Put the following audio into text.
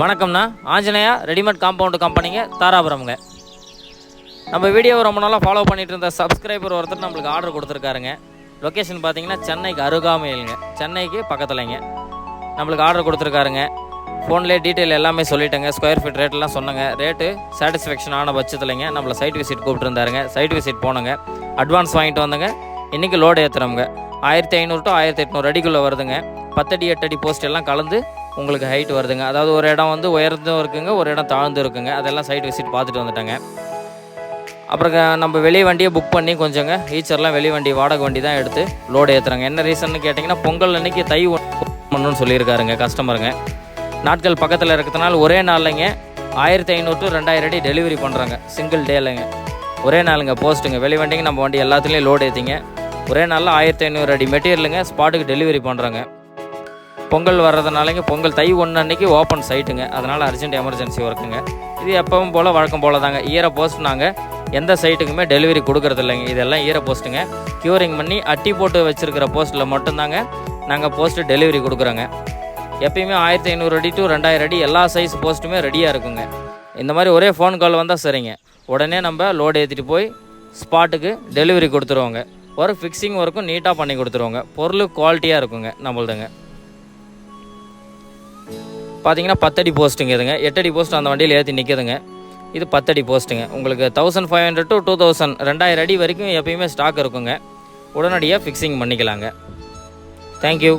வணக்கம்ண்ணா, Anjaneya readymade compound கம்பெனிங்க, தாராபுரம்ங்க. நம்ம வீடியோவை ரொம்ப நாளாக ஃபாலோ பண்ணிட்டு இருந்த சப்ஸ்கிரைபர் ஒருத்தர் நம்மளுக்கு ஆர்டர் கொடுத்துருக்காருங்க. லொக்கேஷன் பார்த்தீங்கன்னா சென்னைக்கு அருகாமையிலுங்க, சென்னைக்கு பக்கத்துலைங்க நம்மளுக்கு ஆர்டர் கொடுத்துருக்காருங்க. ஃபோன்லேயே டீட்டெயில் எல்லாமே சொல்லிட்டேங்க, ஸ்கொயர் ஃபீட் ரேட்லாம் சொன்னங்க. ரேட்டு சாட்டிஸ்ஃபேக்ஷன் ஆன பட்சத்துலைங்க நம்மளை சைட் விசிட் கூப்பிட்டுருந்தாருங்க. சைட் விசிட் போனோங்க, அட்வான்ஸ் வாங்கிட்டு வந்தங்க. இன்றைக்கி லோடு ஏற்றுறோங்க. 1500 to 1800 அடிக்குள்ளே வருதுங்க. 10 அடி 8 அடி போஸ்ட் எல்லாம் கலந்து உங்களுக்கு ஹைட் வருதுங்க. அதாவது ஒரு இடம் வந்து உயர்ந்தும் இருக்குங்க, ஒரு இடம் தாழ்ந்து இருக்குங்க. அதெல்லாம் சைட் விசிட் பார்த்துட்டு வந்துட்டேங்க. அப்புறம் நம்ம வெளியே வண்டியை புக் பண்ணி கொஞ்சங்க ஈச்சர்லாம் வெளி வண்டி வாடகை வண்டி தான் எடுத்து லோடு ஏற்றுறாங்க. என்ன ரீசன்னு கேட்டிங்கன்னா, பொங்கல் அன்றைக்கி தை பண்ணணும்னு சொல்லியிருக்காருங்க கஸ்டமருங்க. நாட்கள் பக்கத்தில் இருக்கிறதுனால ஒரே நாள்லைங்க 1500 to 2000 அடி டெலிவரி பண்ணுறாங்க. சிங்கிள் டேலைங்க, ஒரே நாளுங்க போஸ்ட்டுங்க. வெளி வண்டிங்க நம்ம வண்டி எல்லாத்துலேயும் லோடு ஏற்றிங்க. ஒரே நாளில் 1500 அடி மெட்டீரியலுங்க ஸ்பாட்டுக்கு டெலிவரி பண்ணுறாங்க. பொங்கல் வர்றதுனாலங்க, பொங்கல் தை 1 அன்றைக்கி ஓப்பன் சைட்டுங்க. அதனால் அர்ஜென்ட் எமர்ஜென்சி ஒர்க்குங்க. இது எப்பவும் போல் வழக்கம் போல் தாங்க. ஈர போஸ்ட் நாங்கள் எந்த சைட்டுக்குமே டெலிவரி கொடுக்குறது இல்லைங்க. இதெல்லாம் ஈர போஸ்ட்டுங்க. க்யூரிங் பண்ணி அட்டி போட்டு வச்சுருக்கிற போஸ்ட்டில் மட்டும்தாங்க நாங்கள் போஸ்ட்டு டெலிவரி கொடுக்குறோங்க. எப்பயுமே 1500 அடி to 2000 அடி எல்லா சைஸ் போஸ்ட்டுமே ரெடியாக இருக்குங்க. இந்த மாதிரி ஒரே ஃபோன் கால் வந்தால் சரிங்க, உடனே நம்ம லோடு ஏற்றிட்டு போய் ஸ்பாட்டுக்கு டெலிவரி கொடுத்துருவோங்க. ஒரு ஃபிக்ஸிங் ஒர்க்கும் நீட்டாக பண்ணி கொடுத்துருவோங்க. பொருள் குவாலிட்டியாக இருக்குங்க நம்மள்துங்க. பார்த்தீங்கன்னா 10 அடி போஸ்ட்டுங்க இதுங்க. 8 அடி போஸ்ட் அந்த வண்டியில் ஏற்றி நிற்குதுங்க. இது 10 அடி போஸ்ட்டுங்க. உங்களுக்கு 1500 to 2000 2000 அடி வரைக்கும் எப்பயுமே ஸ்டாக் இருக்குங்க. உடனடியாக ஃபிக்ஸிங் பண்ணிக்கலாங்க. தேங்க்யூ.